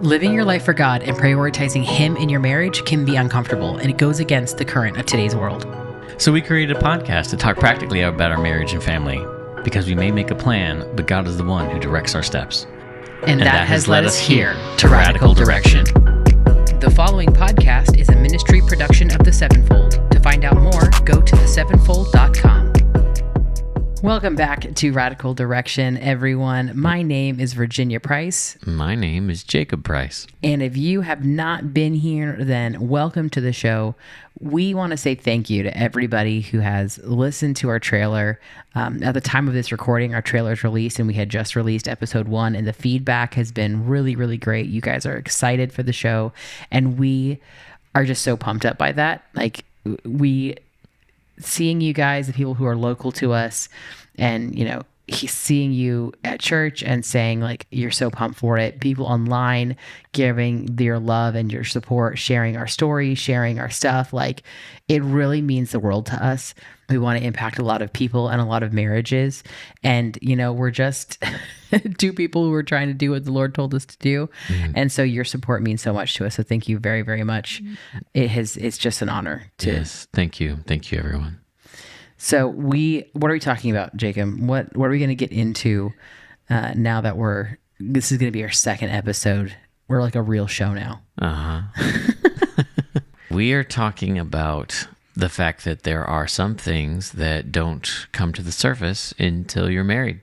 Living your life for God and prioritizing Him in your marriage can be uncomfortable, and it goes against the current of today's world. So we created a podcast to talk practically about our marriage and family, because we may make a plan, but God is the one who directs our steps. And that has led us here to Radical Direction. The following podcast is a ministry production of The Sevenfold. To find out more, go to thesevenfold.com. Welcome back to Radical Direction, everyone. My name is Virginia Price. My name is Jacob Price. And if you have not been here, then welcome to the show. We want to say thank you to everybody who has listened to our trailer. At the time of this recording, our trailer is released, and we had just released episode 1, and the feedback has been really, really great. You guys are excited for the show, and we are just so pumped up by that. Seeing you guys, the people who are local to us, and, he's seeing you at church and saying, you're so pumped for it. People online giving their love and your support, sharing our stories, sharing our stuff. It really means the world to us. We want to impact a lot of people and a lot of marriages. And, we're just two people who are trying to do what the Lord told us to do. Mm-hmm. And so your support means so much to us. So thank you very, very much. It's just an honor to. Yes. Thank you. Thank you, everyone. So what are we talking about, Jacob? What are we going to get into now that this is going to be our second episode? We're like a real show now. Uh-huh. We are talking about the fact that there are some things that don't come to the surface until you're married.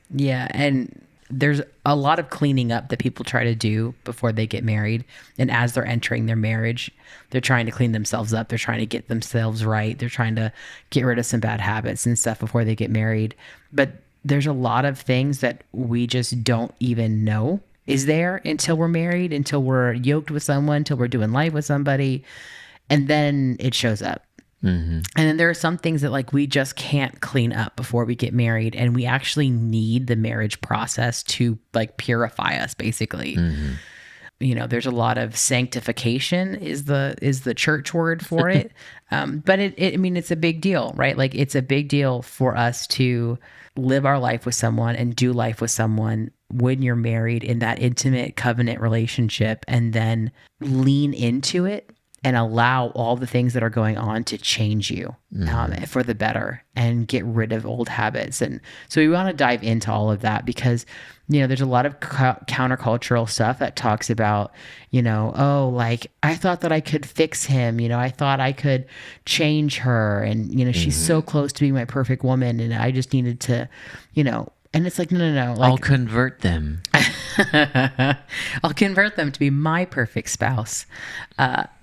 Yeah, and there's a lot of cleaning up that people try to do before they get married. And as they're entering their marriage, they're trying to clean themselves up. They're trying to get themselves right. They're trying to get rid of some bad habits and stuff before they get married. But there's a lot of things that we just don't even know is there until we're married, until we're yoked with someone, until we're doing life with somebody. And then it shows up. Mm-hmm. And then there are some things that we just can't clean up before we get married, and we actually need the marriage process to purify us, basically. Mm-hmm. There's a lot of sanctification is the church word for it. But it's a big deal, right? It's a big deal for us to live our life with someone and do life with someone when you're married in that intimate covenant relationship, and then lean into it and allow all the things that are going on to change you for the better and get rid of old habits. And so we want to dive into all of that because, there's a lot of countercultural stuff that talks about, I thought that I could fix him. I thought I could change her. And, she's so close to being my perfect woman. And I just needed to, and it's no. I'll convert them. I'll convert them to be my perfect spouse.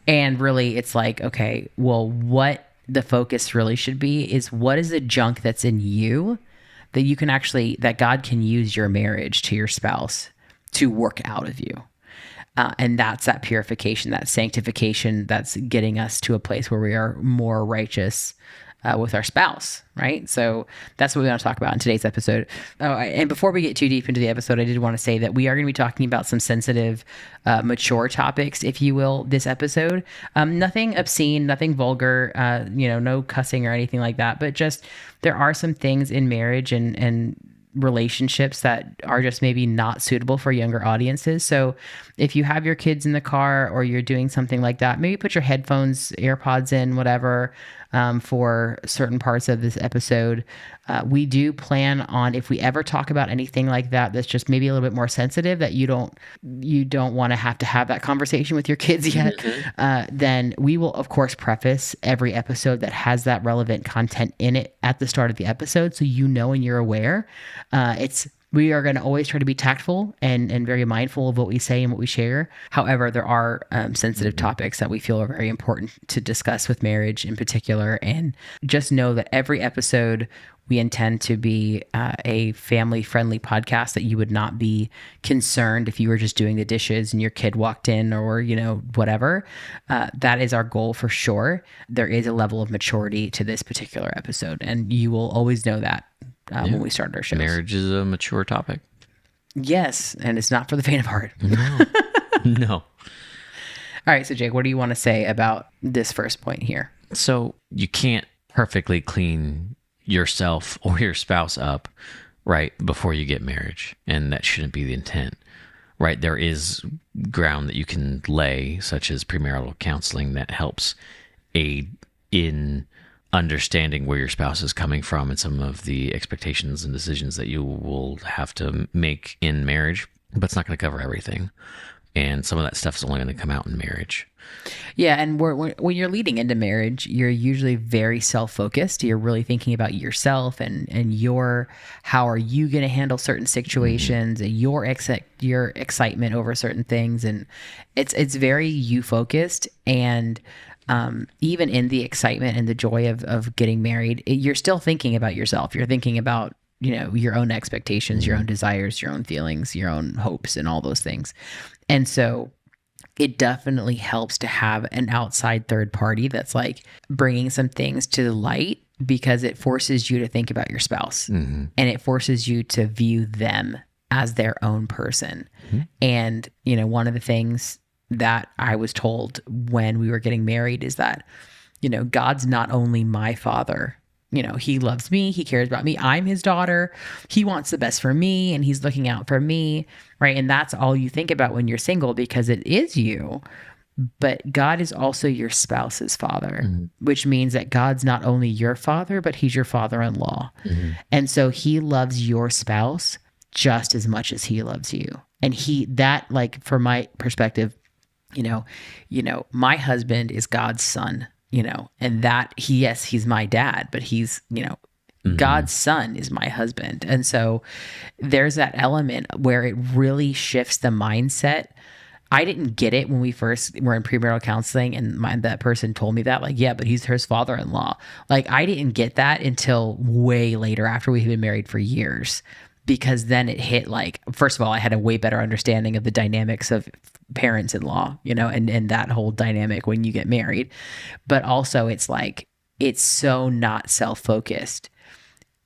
And really, it's okay, well, what the focus really should be is what is the junk that's in you that you can that God can use your marriage to your spouse to work out of you. And that's that purification, that sanctification that's getting us to a place where we are more righteous with our spouse, right? So that's what we want to talk about in today's episode. And before we get too deep into the episode, I did want to say that we are going to be talking about some sensitive, mature topics, if you will, this episode. Nothing obscene, nothing vulgar, no cussing or anything like that, but just there are some things in marriage and relationships that are just maybe not suitable for younger audiences. So if you have your kids in the car or you're doing something like that, maybe put your headphones, AirPods in, whatever, for certain parts of this episode. We do plan on, if we ever talk about anything like that, that's just maybe a little bit more sensitive, that you don't want to have that conversation with your kids yet, then we will, of course, preface every episode that has that relevant content in it at the start of the episode, so and you're aware. We are going to always try to be tactful and very mindful of what we say and what we share. However, there are sensitive topics that we feel are very important to discuss with marriage in particular. And just know that every episode we intend to be a family-friendly podcast, that you would not be concerned if you were just doing the dishes and your kid walked in or, whatever. That is our goal for sure. There is a level of maturity to this particular episode, and you will always know that. When we started our shows. Marriage is a mature topic. Yes, and it's not for the faint of heart. No. All right, so Jake, what do you want to say about this first point here? So you can't perfectly clean yourself or your spouse up right before you get marriage, and that shouldn't be the intent. right, there is ground that you can lay, such as premarital counseling, that helps aid in understanding where your spouse is coming from and some of the expectations and decisions that you will have to make in marriage. But it's not going to cover everything. And some of that stuff is only going to come out in marriage. Yeah, and when you're leading into marriage, you're usually very self-focused. You're really thinking about yourself and your how are you going to handle certain situations, and your excitement over certain things, and it's very you focused. And even in the excitement and the joy of getting married, you're still thinking about yourself. You're thinking about your own expectations, your own desires, your own feelings, your own hopes, and all those things. And so it definitely helps to have an outside third party that's like bringing some things to the light, because it forces you to think about your spouse, and it forces you to view them as their own person. And, one of the things that I was told when we were getting married is that, God's not only my father. He loves me. He cares about me. I'm his daughter. He wants the best for me, and he's looking out for me, right? And that's all you think about when you're single, because it is you. But God is also your spouse's father, which means that God's not only your father, but he's your father-in-law. And so he loves your spouse just as much as he loves you. And like, from my perspective, my husband is God's son. And that he's my dad, but he's, God's son is my husband. And so there's that element where it really shifts the mindset. I didn't get it when we first were in premarital counseling, and that person told me that, like, yeah, but he's her father-in-law. Like, I didn't get that until way later, after we had been married for years, because then it hit, like, first of all, I had a way better understanding of the dynamics of parents-in-law, and that whole dynamic when you get married. But also it's like, it's so not self-focused.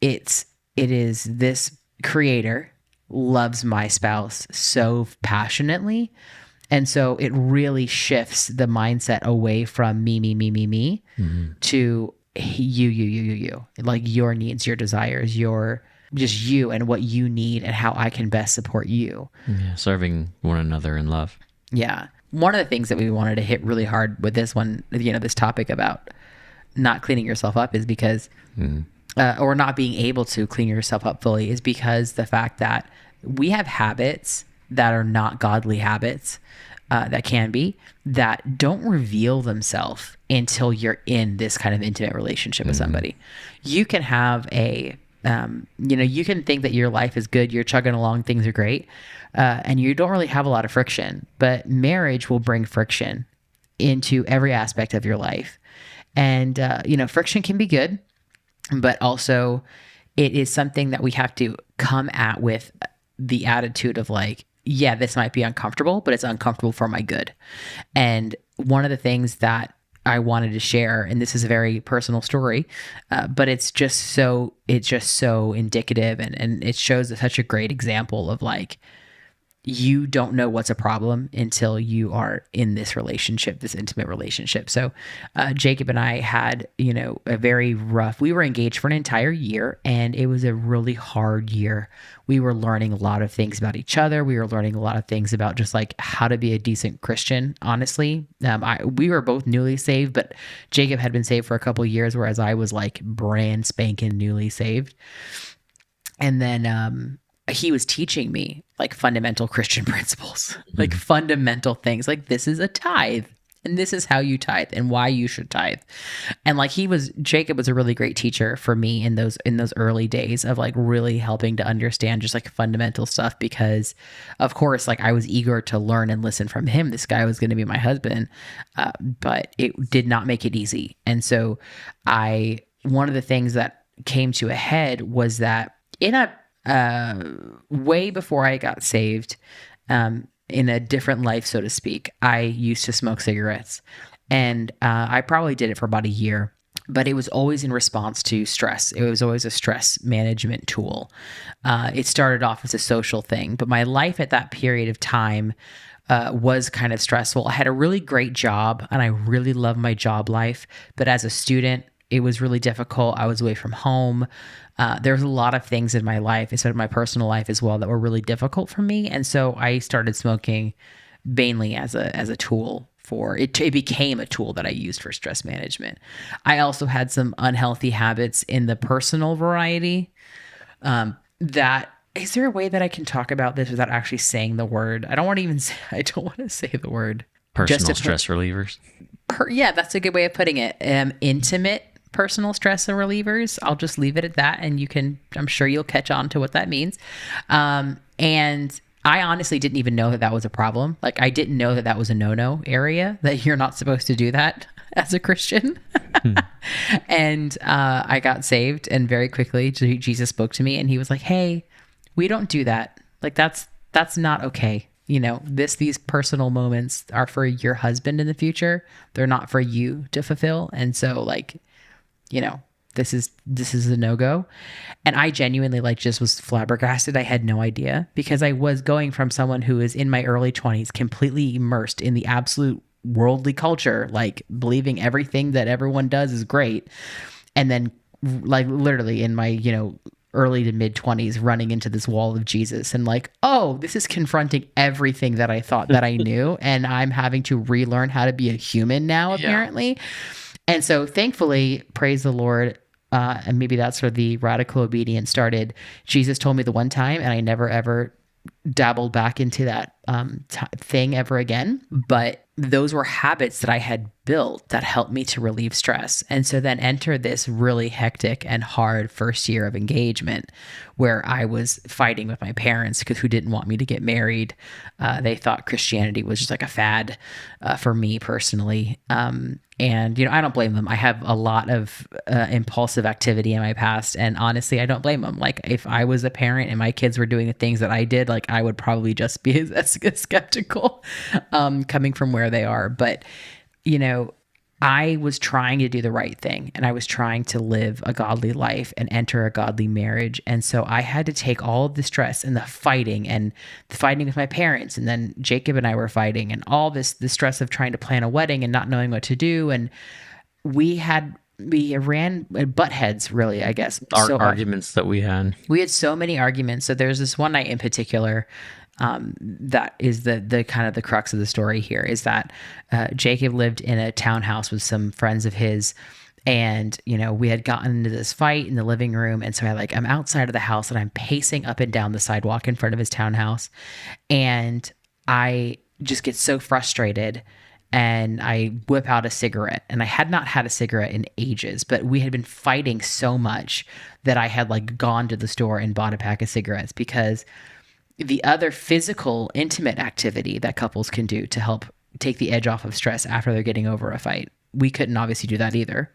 It is this creator loves my spouse so passionately. And so it really shifts the mindset away from me, to you, like your needs, your desires, just you and what you need and how I can best support you. Yeah, serving one another in love. Yeah. One of the things that we wanted to hit really hard with this one, this topic about not cleaning yourself up, is because, or not being able to clean yourself up fully, is because the fact that we have habits that are not godly habits, that can be, that don't reveal themselves until you're in this kind of intimate relationship with somebody. You can have you can think that your life is good, you're chugging along, things are great, and you don't really have a lot of friction. But marriage will bring friction into every aspect of your life. And, friction can be good, but also it is something that we have to come at with the attitude of like, yeah, this might be uncomfortable, but it's uncomfortable for my good. And one of the things that I wanted to share, and this is a very personal story, but it's just so indicative, and it shows such a great example of like, you don't know what's a problem until you are in this relationship, this intimate relationship. So Jacob and I had, a very rough, we were engaged for an entire year, and it was a really hard year. We were learning a lot of things about each other. We were learning a lot of things about just like how to be a decent Christian, honestly. We were both newly saved, but Jacob had been saved for a couple of years, whereas I was like brand spanking newly saved. And then, he was teaching me like fundamental Christian principles, like fundamental things, like this is a tithe, and this is how you tithe and why you should tithe. And like Jacob was a really great teacher for me in those early days of like really helping to understand just like fundamental stuff, because of course, like I was eager to learn and listen from him. This guy was going to be my husband, but it did not make it easy. And so one of the things that came to a head was that way before I got saved, in a different life, so to speak, I used to smoke cigarettes, and I probably did it for about a year, but it was always in response to stress. It was always a stress management tool. It started off as a social thing, but my life at that period of time was kind of stressful. I had a really great job, and I really loved my job life, but as a student, it was really difficult. I was away from home. There was a lot of things in my life, especially my personal life as well, that were really difficult for me. And so I started smoking mainly as a tool for it. It became a tool that I used for stress management. I also had some unhealthy habits in the personal variety. That is there a way that I can talk about this without actually saying the word? I don't want to even say, I don't want to say the word. Personal stress relievers. Yeah, that's a good way of putting it. Intimate personal stress relievers. I'll just leave it at that, and I'm sure you'll catch on to what that means. And I honestly didn't even know that was a problem. Like, I didn't know that was a no-no area, that you're not supposed to do that as a Christian. And I got saved, and very quickly Jesus spoke to me, and he was like, hey, we don't do that. Like, that's not okay. These personal moments are for your husband in the future. They're not for you to fulfill. And so, like, this is a no-go. And I genuinely just was flabbergasted. I had no idea, because I was going from someone who is in my early 20s, completely immersed in the absolute worldly culture, like believing everything that everyone does is great. And then literally in my, early to mid 20s, running into this wall of Jesus, and oh, this is confronting everything that I thought that I knew. And I'm having to relearn how to be a human now, apparently. Yeah. And so thankfully, praise the Lord, and maybe that's where the radical obedience started. Jesus told me the one time, and I never ever dabbled back into that thing ever again. But those were habits that I had built that helped me to relieve stress. And so then enter this really hectic and hard first year of engagement, where I was fighting with my parents who didn't want me to get married. They thought Christianity was just like a fad for me personally. And, I don't blame them. I have a lot of impulsive activity in my past. And honestly, I don't blame them. Like, if I was a parent and my kids were doing the things that I did, I would probably just be as skeptical coming from where they are. But, I was trying to do the right thing, and I was trying to live a godly life and enter a godly marriage. And so I had to take all of the stress and the fighting with my parents. And then Jacob and I were fighting, and all the stress of trying to plan a wedding and not knowing what to do. And we ran butt heads, really, I guess. Arguments that we had. We had so many arguments. So there's this one night in particular, that is the kind of the crux of the story here, is that Jacob lived in a townhouse with some friends of his, and we had gotten into this fight in the living room. And so I'm outside of the house, and I'm pacing up and down the sidewalk in front of his townhouse, and I just get so frustrated, and I whip out a cigarette. And I had not had a cigarette in ages, but we had been fighting so much that I had gone to the store and bought a pack of cigarettes, because the other physical, intimate activity that couples can do to help take the edge off of stress after they're getting over a fight, we couldn't obviously do that either.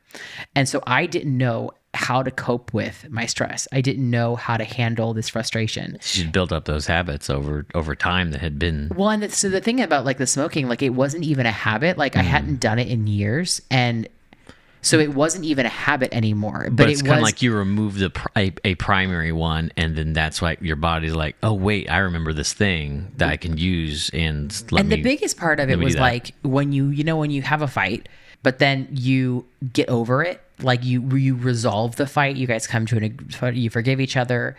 And so I didn't know how to cope with my stress. I didn't know how to handle this frustration. You'd built up those habits over time that had been... Well, and so the thing about the smoking, it wasn't even a habit. I hadn't done it in years. And so it wasn't even a habit anymore. But it's kind of like you remove a primary one, and then that's why your body's like, oh, wait, I remember this thing that I can use. And the biggest part of it was when when you have a fight, but then you get over it, you resolve the fight, you guys come to you forgive each other,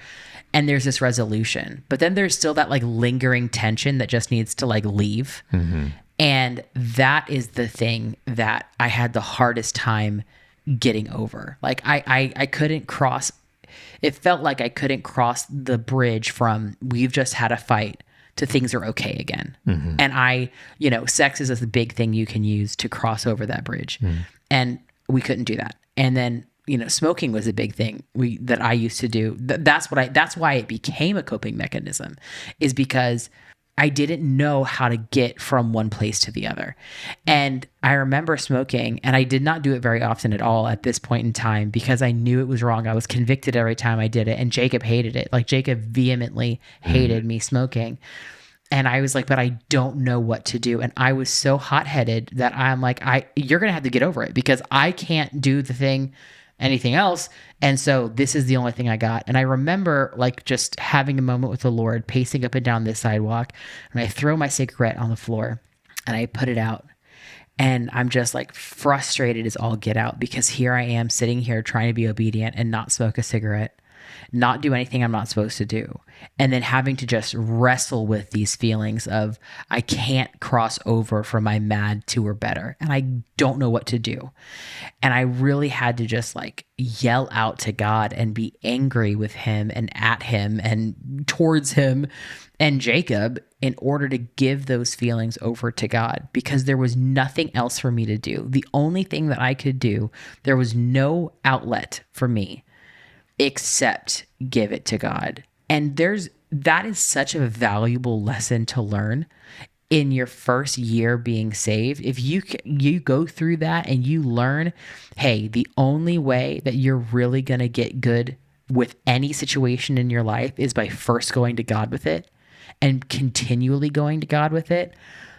and there's this resolution. But then there's still that lingering tension that just needs to leave. Mm-hmm. And that is the thing that I had the hardest time getting over. I couldn't cross. It felt like I couldn't cross the bridge from we've just had a fight to things are okay again. Mm-hmm. And sex is a big thing you can use to cross over that bridge. Mm-hmm. And we couldn't do that. And then, smoking was a big thing that I used to do. That's why it became a coping mechanism, is because I didn't know how to get from one place to the other. And I remember smoking, and I did not do it very often at all at this point in time, because I knew it was wrong. I was convicted every time I did it, and Jacob hated it. Jacob vehemently hated me smoking. And I was like, but I don't know what to do. And I was so hot-headed that I'm like, you're going to have to get over it, because I can't do anything else. And so this is the only thing I got. And I remember just having a moment with the Lord, pacing up and down this sidewalk, and I throw my cigarette on the floor and I put it out. And I'm just like frustrated as all get out because here I am sitting here trying to be obedient and not smoke a cigarette, not do anything I'm not supposed to do. And then having to just wrestle with these feelings of I can't cross over from my mad to or better. And I don't know what to do. And I really had to just like yell out to God and be angry with him and at him and towards him and Jacob in order to give those feelings over to God because there was nothing else for me to do. The only thing that I could do, there was no outlet for me except give it to God. And that is such a valuable lesson to learn in your first year being saved. If you go through that and you learn, hey, the only way that you're really going to get good with any situation in your life is by first going to God with it and continually going to God with it.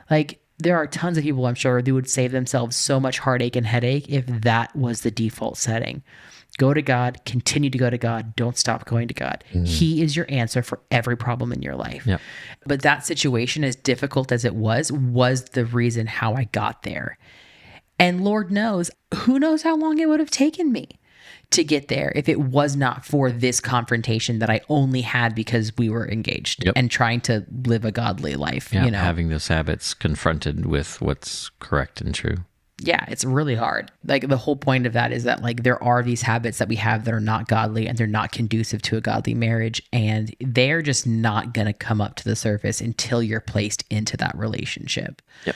Like there are tons of people, I'm sure, who would save themselves so much heartache and headache if that was the default setting. Go to God, continue to go to God, don't stop going to God. He is your answer for every problem in your life. Yep. But that situation, as difficult as it was the reason how I got there. And Lord knows, who knows how long it would have taken me to get there if it was not for this confrontation that I only had because we were engaged and trying to live a godly life. Yeah, having those habits confronted with what's correct and true. Yeah, it's really hard. Like the whole point of that is that like there are these habits that we have that are not godly and they're not conducive to a godly marriage, and they're just not going to come up to the surface until you're placed into that relationship. Yep.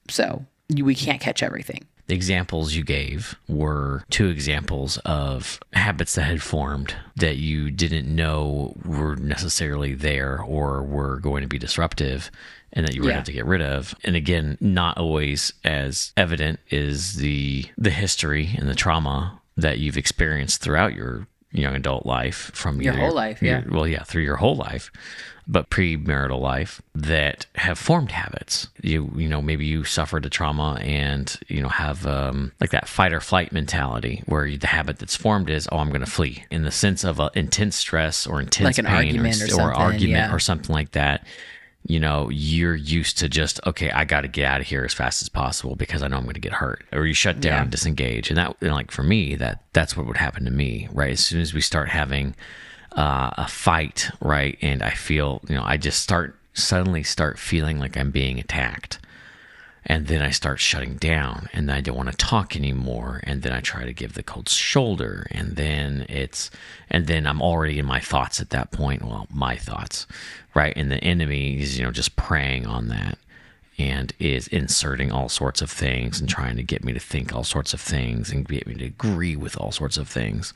So we can't catch everything. The examples you gave were two examples of habits that had formed that you didn't know were necessarily there or were going to be disruptive and that you were going to have to get rid of. And again, not always as evident is the history and the trauma that you've experienced throughout your young adult life from your whole life. Through your whole life, but premarital life that have formed habits. You know, maybe you suffered a trauma and, have like that fight or flight mentality where the habit that's formed is, I'm going to flee in the sense of intense stress or intense like an pain argument or something like that. You're used to just, okay, I got to get out of here as fast as possible because I know I'm going to get hurt, or you shut down and disengage. And like for me, that's what would happen to me, right? As soon as we start having a fight, right? And I feel, I just suddenly start feeling like I'm being attacked. And then I start shutting down and I don't want to talk anymore. And then I try to give the cold shoulder. And then I'm already in my thoughts at that point. Well, my thoughts, right? And the enemy is, just preying on that and is inserting all sorts of things and trying to get me to think all sorts of things and get me to agree with all sorts of things.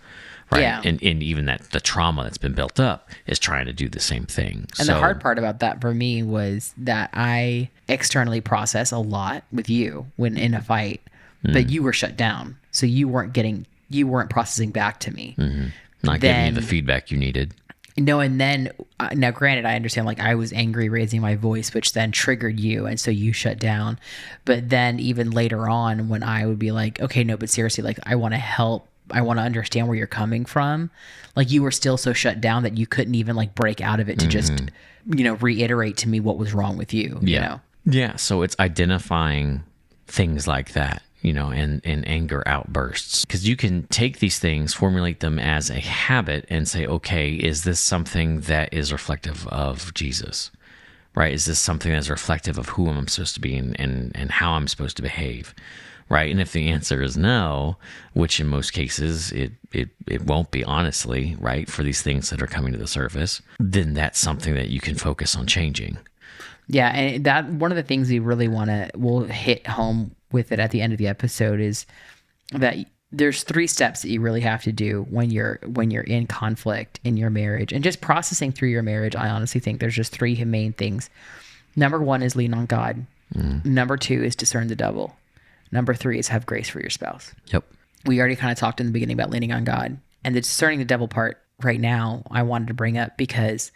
Right. Yeah. And even that the trauma that's been built up is trying to do the same thing. And the hard part about that for me was that I externally process a lot with you when in a fight, but you were shut down. So you weren't processing back to me. Mm-hmm. Not giving you the feedback you needed. No, and then, now granted, I understand, like, I was angry raising my voice, which then triggered you, and so you shut down. But then even later on, when I would be like, okay, no, but seriously, like, I want to help, I want to understand where you're coming from, like, you were still so shut down that you couldn't even, like, break out of it to just, reiterate to me what was wrong with you, you know? Yeah, so it's identifying things like that. And anger outbursts. Because you can take these things, formulate them as a habit and say, okay, is this something that is reflective of Jesus? Right? Is this something that's reflective of who I'm supposed to be and how I'm supposed to behave? Right? And if the answer is no, which in most cases it won't be, honestly, right, for these things that are coming to the surface, then that's something that you can focus on changing. Yeah, and that one of the things we'll hit home with it at the end of the episode is that there's 3 steps that you really have to do when you're in conflict in your marriage and just processing through your marriage. I honestly think there's just 3 main things. Number 1 is lean on God. Number 2 is discern the devil. Number 3 is have grace for your spouse. Yep. We already kind of talked in the beginning about leaning on God, and the discerning the devil part right now I wanted to bring up because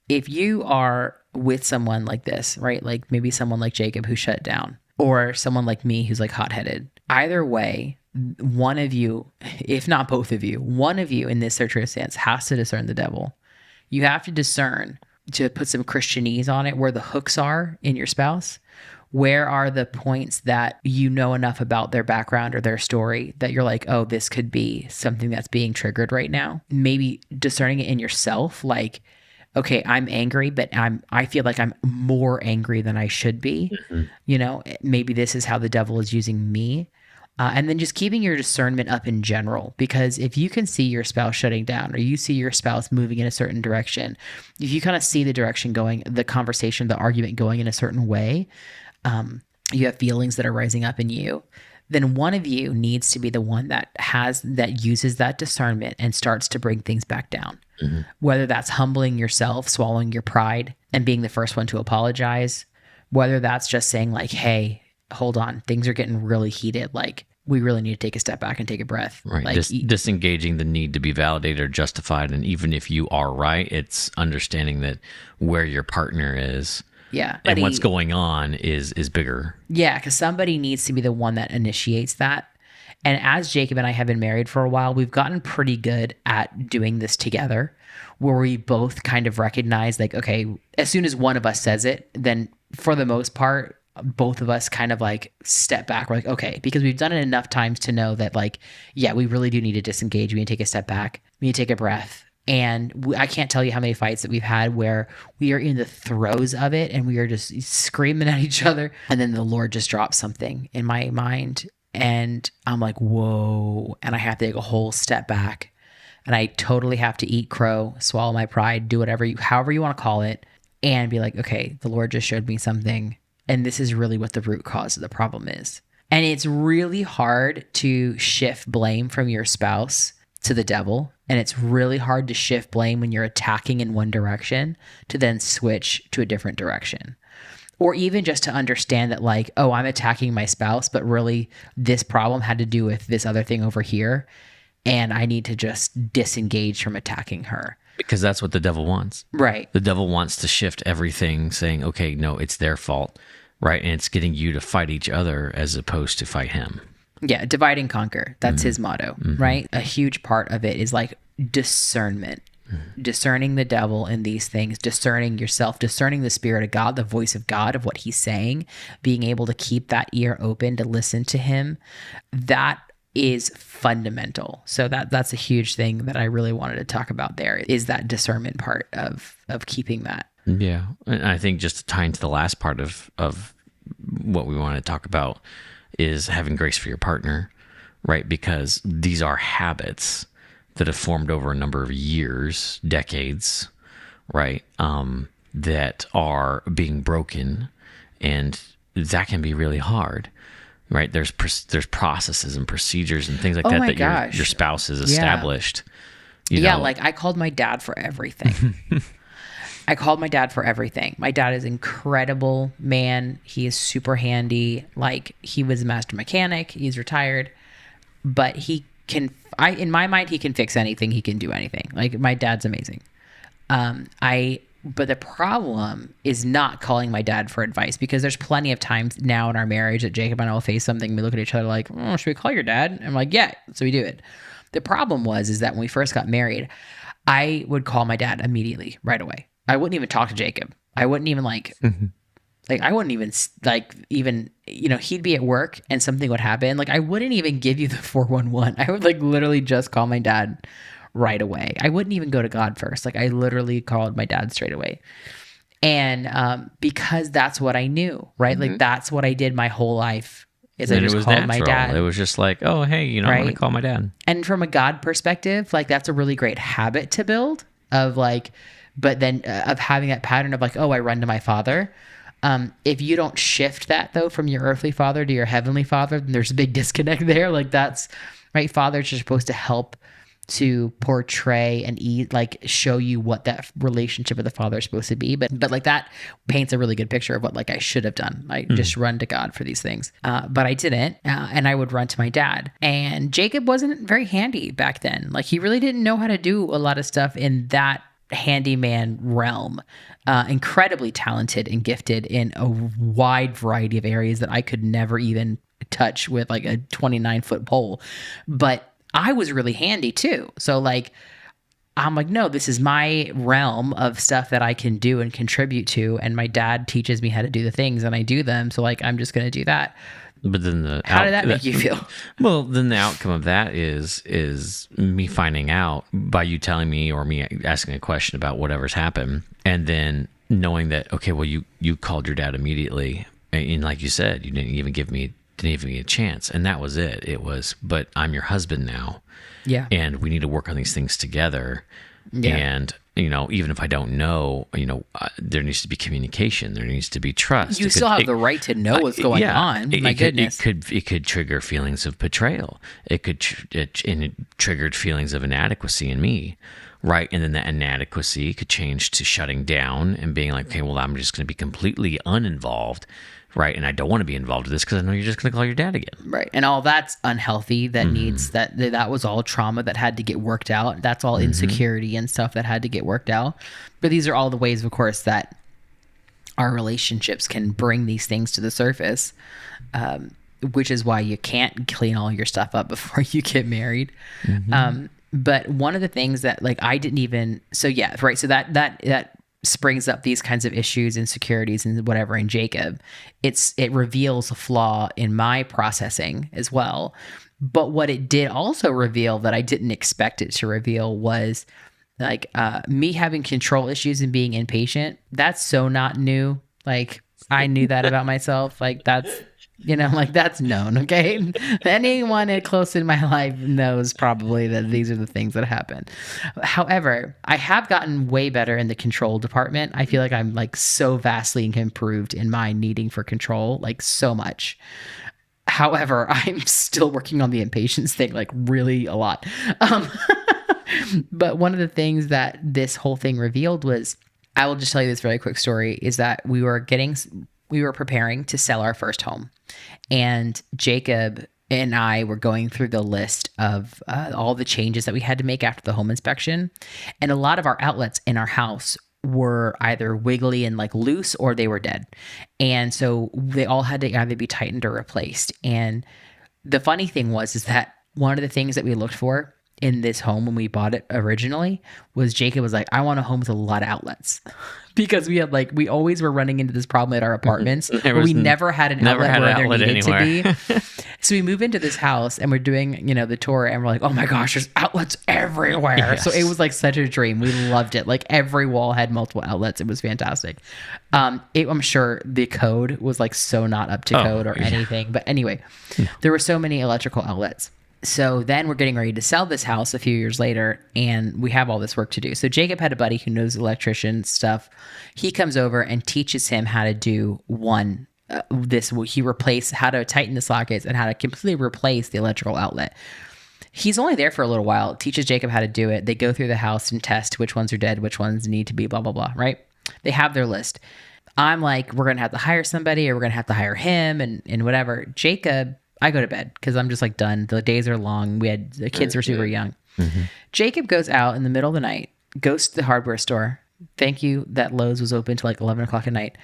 if you are with someone like this, right? Like maybe someone like Jacob who shut down, or someone like me who's like hot-headed. Either way, one of you, if not both of you, one of you in this circumstance has to discern the devil. You have to discern, to put some Christianese on it, where the hooks are in your spouse, Where are the points that you know enough about their background or their story that you're like, oh, this could be something that's being triggered right now? Maybe discerning it in yourself, like, okay, I'm angry, but I feel like I'm more angry than I should be. Mhm. Maybe this is how the devil is using me. And then just keeping your discernment up in general, because if you can see your spouse shutting down or you see your spouse moving in a certain direction, if you kind of see the direction going, the conversation, the argument going in a certain way, you have feelings that are rising up in you, then one of you needs to be the one that uses that discernment and starts to bring things back down. Mhm. Whether that's humbling yourself, swallowing your pride, and being the first one to apologize, whether that's just saying like, hey, hold on, things are getting really heated. Like, we really need to take a step back and take a breath. Right. Like, Disengaging the need to be validated or justified. And even if you are right, it's understanding that where your partner is yeah. and what's going on is bigger. Yeah, because somebody needs to be the one that initiates that. And as Jacob and I have been married for a while, we've gotten pretty good at doing this together, where we both kind of recognize, like, okay, as soon as one of us says it, then for the most part, both of us kind of like step back. We're like, okay, because we've done it enough times to know that, like, yeah, we really do need to disengage. We need to take a step back. We need to take a breath. And I can't tell you how many fights that we've had where we are in the throes of it and we are just screaming at each other. And then the Lord just drops something in my mind. And I'm like, whoa. And I have to take a whole step back. And I totally have to eat crow, swallow my pride, do however you want to call it, and be like, okay, the Lord just showed me something. And this is really what the root cause of the problem is. And it's really hard to shift blame from your spouse to the devil. And it's really hard to shift blame when you're attacking in one direction to then switch to a different direction. Or even just to understand that, like, oh, I'm attacking my spouse, but really this problem had to do with this other thing over here. And I need to just disengage from attacking her. Because that's what the devil wants. Right. The devil wants to shift everything, saying, okay, no, it's their fault, right? And it's getting you to fight each other as opposed to fight him. Yeah, divide and conquer. That's his motto, right? A huge part of it is like discernment. Discerning the devil in these things, discerning yourself, discerning the Spirit of God, the voice of God, of what he's saying, being able to keep that ear open to listen to him. That is fundamental. So that's a huge thing that I really wanted to talk about there, is that discernment part of keeping that. Yeah. And I think just to tie into the last part of what we want to talk about is having grace for your partner, right? Because these are habits that have formed over a number of years, decades, right? That are being broken, and that can be really hard. Right, there's processes and procedures and things like that your spouse has established. Yeah, like I called my dad for everything. I called my dad for everything. My dad is incredible, man. He is super handy. Like, he was a master mechanic. He's retired, but he can. In my mind, he can fix anything. He can do anything. Like, my dad's amazing. But the problem is not calling my dad for advice, because there's plenty of times now in our marriage that Jacob and I will face something. We look at each other like, oh, should we call your dad? And I'm like, yeah. So we do it. The problem is that when we first got married, I would call my dad immediately, right away. I wouldn't even talk to Jacob. I wouldn't even I wouldn't even he'd be at work and something would happen. Like, I wouldn't even give you the 411. I would literally just call my dad right away. I wouldn't even go to God first. Like, I literally called my dad straight away. And because that's what I knew, right? Mm-hmm. Like, that's what I did my whole life, is I just called my dad. It was just like, oh, hey, right? I'm going to call my dad. And from a God perspective, like, that's a really great habit to build of but then of having that pattern of oh, I run to my father. If you don't shift that though from your earthly father to your heavenly father, then there's a big disconnect there. Like, that's right. Fathers are supposed to help to portray and show you what that relationship with the father is supposed to be. But that paints a really good picture of what I should have done. Just run to God for these things. But I didn't. And I would run to my dad. And Jacob wasn't very handy back then. He really didn't know how to do a lot of stuff in that handyman realm. Incredibly talented and gifted in a wide variety of areas that I could never even touch with a 29-foot pole. But I was really handy too. So I'm like, no, this is my realm of stuff that I can do and contribute to. And my dad teaches me how to do the things and I do them. So like, I'm just going to do that. But then How did that make you feel? well, then the outcome of that is me finding out by you telling me or me asking a question about whatever's happened, and then knowing that, okay, well, you called your dad immediately, and like you said, you didn't even give me a chance, and that was it. It was, but I'm your husband now, Yeah. and we need to work on these things together. Yeah. And even if I don't know, there needs to be communication. There needs to be trust. You still have the right to know what's going on. My goodness. It could trigger feelings of betrayal. It could it triggered feelings of inadequacy in me, right? And then that inadequacy could change to shutting down and being like, okay, well, I'm just going to be completely uninvolved, right? And I don't want to be involved with this because I know you're just going to call your dad again, right? And all that's unhealthy. That needs that was all trauma that had to get worked out. That's all insecurity and stuff that had to get worked out. But these are all the ways, of course, that our relationships can bring these things to the surface, which is why you can't clean all your stuff up before you get married. But one of the things that like I didn't even so that springs up these kinds of issues, insecurities, and whatever in Jacob. It reveals a flaw in my processing as well. But what it did also reveal that I didn't expect it to reveal was like me having control issues and being impatient. That's so not new. Like I knew that about myself. Like that's that's known. Okay. Anyone close in my life knows probably that these are the things that happen. However, I have gotten way better in the control department. I feel like I'm like so vastly improved in my needing for control, like so much. However, I'm still working on the impatience thing, like really a lot. But one of the things that this whole thing revealed was, I will just tell you this very quick story, is that we were preparing to sell our first home. And Jacob and I were going through the list of all the changes that we had to make after the home inspection. And a lot of our outlets in our house were either wiggly and like loose or they were dead. And so they all had to either be tightened or replaced. And the funny thing is that one of the things that we looked for in this home when we bought it originally was Jacob was like, I want a home with a lot of outlets. Because we always were running into this problem at our apartments where we never had an outlet where there needed to be. So we move into this house and we're doing, the tour and we're like, oh my gosh, there's outlets everywhere. Yes. So it was like such a dream. We loved it. Like every wall had multiple outlets. It was fantastic. I'm sure the code was like so not up to code or anything. But anyway, there were so many electrical outlets. So then we're getting ready to sell this house a few years later, and we have all this work to do. So Jacob had a buddy who knows electrician stuff. He comes over and teaches him how to do he replaced how to tighten the sockets and how to completely replace the electrical outlet. He's only there for a little while, teaches Jacob how to do it. They go through the house and test which ones are dead, which ones need to be blah, blah, blah, right? They have their list. I'm like, we're going to have to hire somebody or we're going to have to hire him and whatever. Jacob, I go to bed because I'm just like done. The days are long. The kids were super young. Mm-hmm. Jacob goes out in the middle of the night, goes to the hardware store. Thank you that Lowe's was open till like 11 o'clock at night.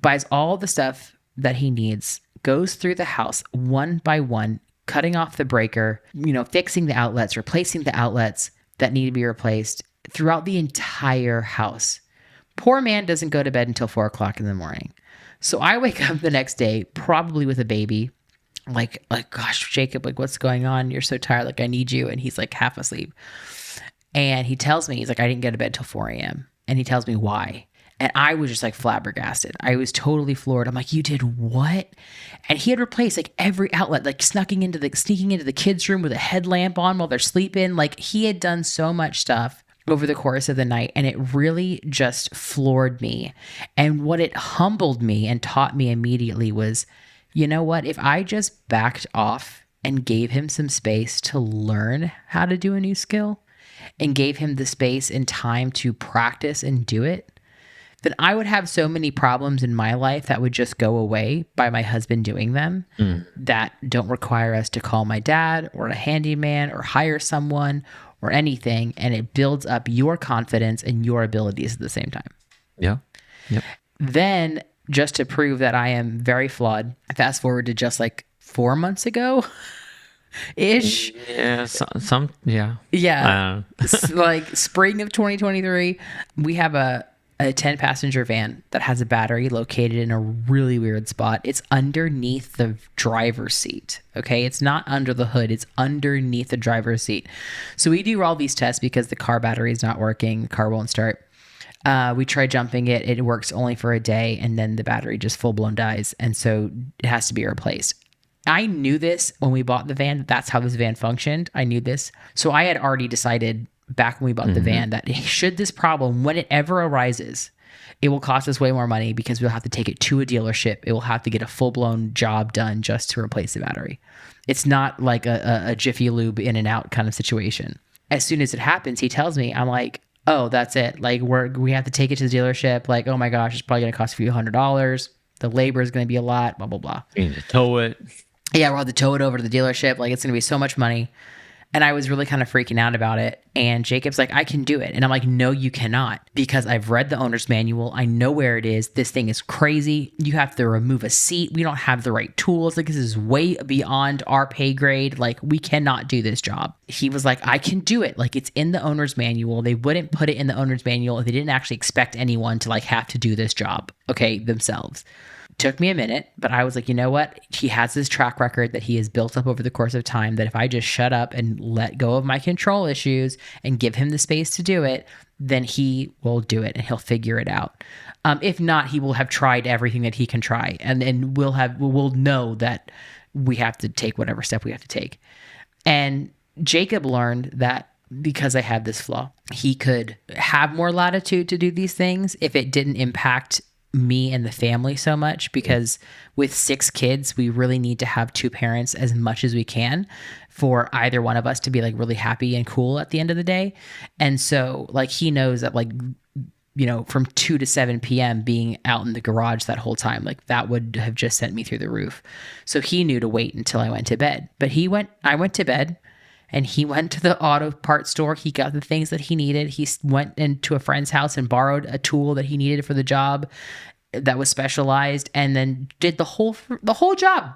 Buys all the stuff that he needs, goes through the house one by one, cutting off the breaker, fixing the outlets, replacing the outlets that need to be replaced throughout the entire house. Poor man doesn't go to bed until 4 o'clock in the morning. So I wake up the next day, probably with a baby. Like, gosh, Jacob, like, what's going on? You're so tired. Like, I need you. And he's like half asleep. And he tells me, he's like, I didn't go to bed till 4 a.m. And he tells me why. And I was just like flabbergasted. I was totally floored. I'm like, you did what? And he had replaced like every outlet, like sneaking into the kids' room with a headlamp on while they're sleeping. Like he had done so much stuff over the course of the night. And it really just floored me. And what it humbled me and taught me immediately was, you know what? If I just backed off and gave him some space to learn how to do a new skill and gave him the space and time to practice and do it, then I would have so many problems in my life that would just go away by my husband doing them that don't require us to call my dad or a handyman or hire someone or anything. And it builds up your confidence and your abilities at the same time. Yeah. Yep. Then, just to prove that I am very flawed, fast forward to just like 4 months ago, ish. Yeah, some yeah. Yeah. Uh, Like spring of 2023, we have a 10 passenger van that has a battery located in a really weird spot. It's underneath the driver's seat. Okay. It's not under the hood, it's underneath the driver's seat. So we do all these tests because the car battery is not working, the car won't start. We try jumping it. It works only for a day, and then the battery just full blown dies. And so it has to be replaced. I knew this when we bought the van. That's how this van functioned. I knew this. So I had already decided back when we bought the van that should this problem, when it ever arises, it will cost us way more money because we'll have to take it to a dealership. It will have to get a full blown job done just to replace the battery. It's not like a Jiffy Lube in and out kind of situation. As soon as it happens, he tells me, I'm like, oh, that's it. Like we have to take it to the dealership. Like, oh my gosh, it's probably going to cost a few $100s. The labor is going to be a lot, blah, blah, blah. you need to tow it. Yeah, we'll have to tow it over to the dealership. Like, it's going to be so much money. And I was really kind of freaking out about it. And Jacob's like, I can do it. And I'm like, no, you cannot, because I've read the owner's manual. I know where it is. This thing is crazy. You have to remove a seat. We don't have the right tools. Like, this is way beyond our pay grade. Like, we cannot do this job. He was like, I can do it. Like, it's in the owner's manual. They wouldn't put it in the owner's manual if they didn't actually expect anyone to like have to do this job, okay, themselves. Took me a minute, but I was like, you know what? He has this track record that he has built up over the course of time, that if I just shut up and let go of my control issues and give him the space to do it, then he will do it and he'll figure it out. If not, he will have tried everything that he can try, and we'll know that we have to take whatever step we have to take. And Jacob learned that because I had this flaw, he could have more latitude to do these things if it didn't impact me and the family so much, because with 6 kids, we really need to have 2 parents as much as we can for either one of us to be like really happy and cool at the end of the day. And so like he knows that, like, you know, from 2 to 7 p.m. being out in the garage that whole time, like that would have just sent me through the roof. So he knew to wait until I went to bed. But I went to bed, and he went to the auto parts store. He got the things that he needed. He went into a friend's house and borrowed a tool that he needed for the job that was specialized, and then did the whole job.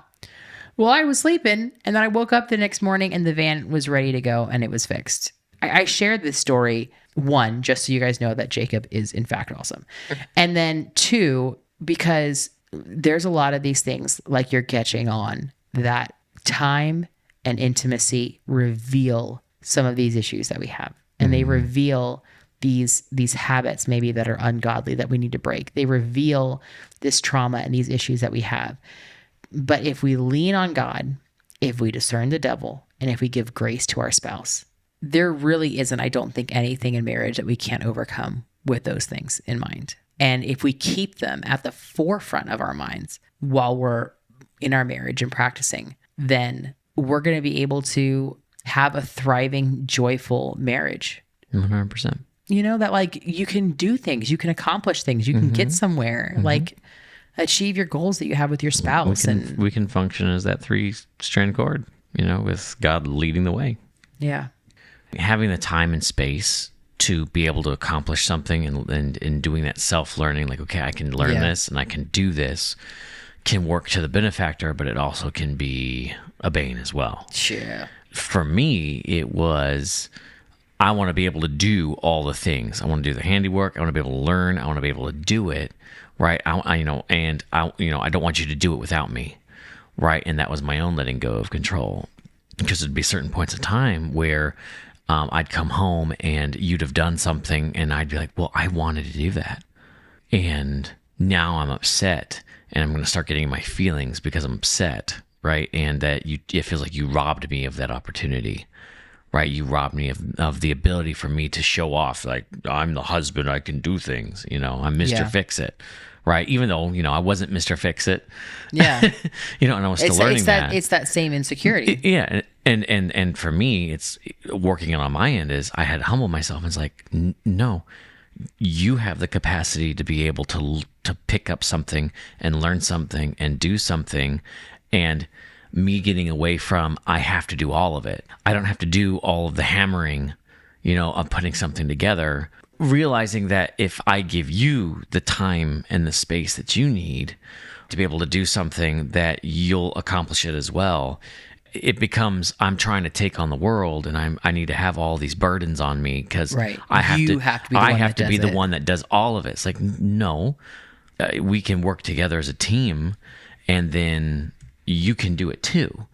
Well, I was sleeping, and then I woke up the next morning and the van was ready to go and it was fixed. I shared this story, 1, just so you guys know that Jacob is in fact awesome. And then 2, because there's a lot of these things like you're catching on, that time and intimacy reveal some of these issues that we have. And they reveal these habits maybe that are ungodly that we need to break. They reveal this trauma and these issues that we have. But if we lean on God, if we discern the devil, and if we give grace to our spouse, there really isn't, I don't think, anything in marriage that we can't overcome with those things in mind. And if we keep them at the forefront of our minds while we're in our marriage and practicing, then we're going to be able to have a thriving, joyful marriage. 100%. You know, that like you can do things, you can accomplish things, you can get somewhere, like achieve your goals that you have with your spouse. We can function as that 3-strand cord, you know, with God leading the way. Yeah. Having the time and space to be able to accomplish something, and doing that self-learning, like, okay, I can learn this and I can do this, can work to the benefactor, but it also can be a bane as well. Sure. For me, it was, I want to be able to do all the things. I want to do the handiwork. I want to be able to learn. I want to be able to do it, right? I don't want you to do it without me, right? And that was my own letting go of control, because there'd be certain points of time where I'd come home and you'd have done something, and I'd be like, well, I wanted to do that, and now I'm upset, and I'm going to start getting my feelings because I'm upset, right? And that it feels like you robbed me of that opportunity. Right, you robbed me of the ability for me to show off, like, I'm the husband, I can do things, you know, I'm Mr. Fix-It, right? Even though, you know, I wasn't Mr. Fix-It, yeah, you know, and I was still learning that. It's that same insecurity. Yeah, and for me, it's working on my end is I had to humble myself, and it's like, no, you have the capacity to be able to pick up something and learn something and do something, and me getting away from, I have to do all of it. I don't have to do all of the hammering, you know, of putting something together. Realizing that if I give you the time and the space that you need to be able to do something, that you'll accomplish it as well. it becomes I'm trying to take on the world, and I need to have all these burdens on me because Right. I have You to have to be the I one have that to be does the it. one that does all of it. It's like, no, we can work together as a team, and then you can do it too.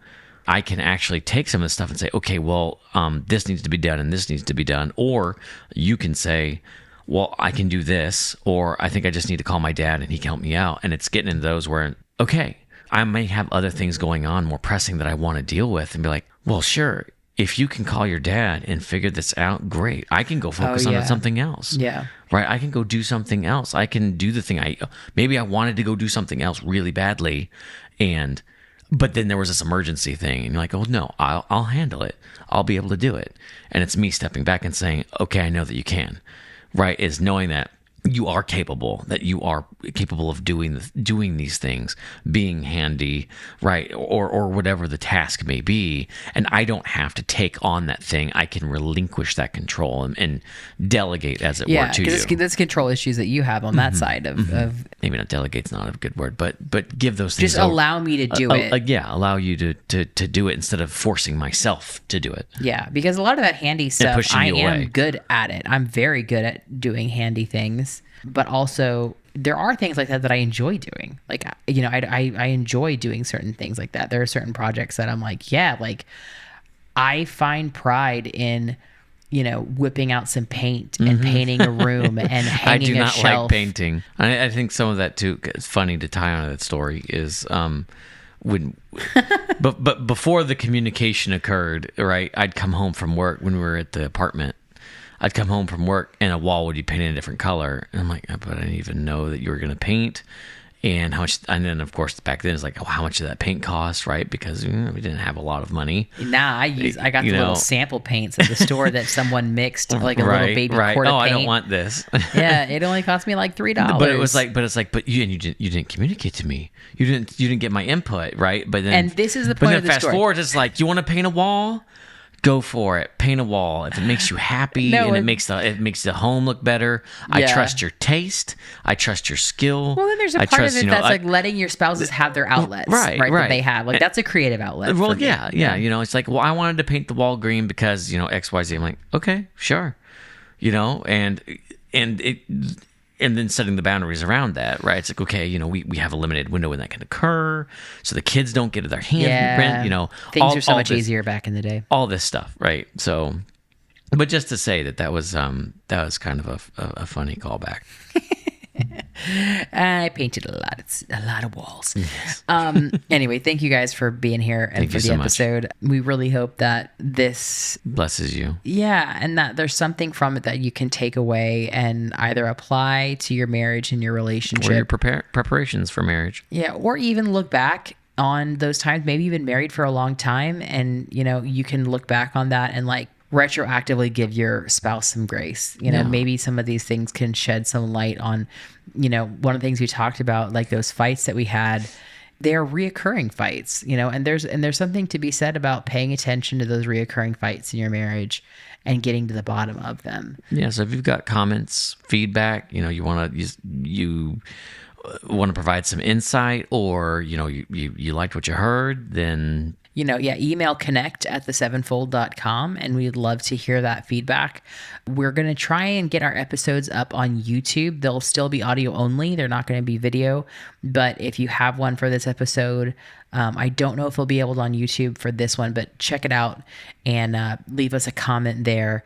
I can actually take some of the stuff and say, okay, well, this needs to be done and this needs to be done. Or you can say, well, I can do this, or I think I just need to call my dad and he can help me out. And it's getting into those where, okay, I may have other things going on more pressing that I want to deal with, and be like, well, sure. If you can call your dad and figure this out, great. I can go focus on something else. Yeah. Right. I can go do something else. I can do the thing maybe I wanted to go do something else really badly. But then there was this emergency thing, and you're like, oh no, I'll handle it. I'll be able to do it. And it's me stepping back and saying, okay, I know that you can. Right. Is knowing that you are capable of doing these things, being handy, right, or whatever the task may be, and I don't have to take on that thing. I can relinquish that control and delegate, as it were, to you. Yeah, that's control issues that you have on that side of Maybe not delegate's not a good word, but give those things. Just allow me to do it. Allow you to do it instead of forcing myself to do it. Yeah, because a lot of that handy stuff, I am away. good at it. I'm very good at doing handy things. But also, there are things like that I enjoy doing. Like, you know, I enjoy doing certain things like that. There are certain projects that I'm like, yeah, like I find pride in, you know, whipping out some paint and painting a room and hanging a shelf. I do not like painting. I think some of that too. It's funny to tie on to that story is but before the communication occurred, right? I'd come home from work when we were at the apartment. I'd come home from work and a wall would be painted a different color. And I'm like, but I didn't even know that you were going to paint. And how much, and then of course back then it's like, oh, how much did that paint cost, right? Because we didn't have a lot of money. Nah, I got the little sample paints at the store that someone mixed, like a little baby quart of paint. I don't want this. Yeah, it only cost me like $3. But you didn't communicate to me. You didn't get my input, right? But then, and this is the point of the fast story. forward, it's like, you want to paint a wall? Go for it. Paint a wall. If it makes you happy and it makes the home look better. I trust your taste. I trust your skill. Well, then there's a part of it that's like letting your spouses have their outlets, right? That they have. Like, that's a creative outlet. Well, yeah. You know, it's like, well, I wanted to paint the wall green because, you know, X, Y, Z. I'm like, okay, sure. You know, and then setting the boundaries around that, right? It's like, okay, you know, we have a limited window when that can occur, so the kids don't get their handprint. You know, things are so much easier back in the day. All this stuff, right? So, but just to say that was kind of a funny callback. I painted a lot of walls. Yes. Anyway, thank you guys for being here and for the episode. Much. We really hope that this blesses you. Yeah, and that there's something from it that you can take away and either apply to your marriage and your relationship, or your preparations for marriage. Yeah, or even look back on those times. Maybe you've been married for a long time, and you know you can look back on that and like retroactively give your spouse some grace. You know, maybe some of these things can shed some light on, you know, one of the things we talked about, like those fights that we had, they're reoccurring fights, you know, and there's something to be said about paying attention to those reoccurring fights in your marriage and getting to the bottom of them. Yeah. So if you've got comments, feedback, you know, you want to provide some insight, or, you know, you liked what you heard, then email connect@the7fold.com, and we'd love to hear that feedback. We're going to try and get our episodes up on YouTube. They'll still be audio only. They're not going to be video, but if you have one for this episode, I don't know if we'll be able to on YouTube for this one, but check it out and leave us a comment there.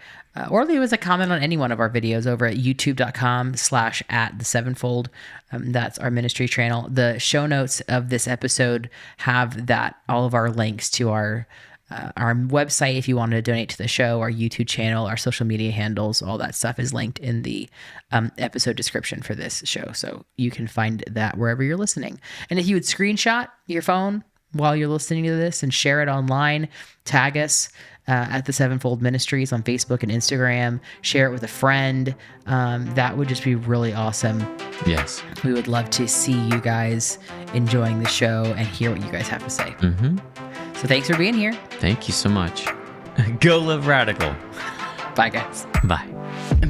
Or leave us a comment on any one of our videos over at youtube.com/@the7fold. That's our ministry channel. The show notes of this episode have all of our links to our website if you want to donate to the show, our YouTube channel, our social media handles, all that stuff is linked in the episode description for this show. So you can find that wherever you're listening. And if you would screenshot your phone while you're listening to this and share it online, tag us at the Sevenfold Ministries on Facebook and Instagram, share it with a friend. That would just be really awesome. Yes. We would love to see you guys enjoying the show and hear what you guys have to say. Mm-hmm. So thanks for being here. Thank you so much. Go live radical. Bye, guys. Bye.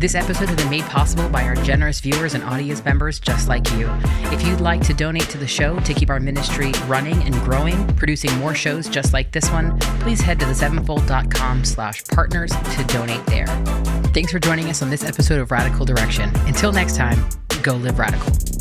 This episode has been made possible by our generous viewers and audience members just like you. If you'd like to donate to the show to keep our ministry running and growing, producing more shows just like this one, please head to thesevenfold.com/partners to donate there. Thanks for joining us on this episode of Radical Direction. Until next time, go live radical.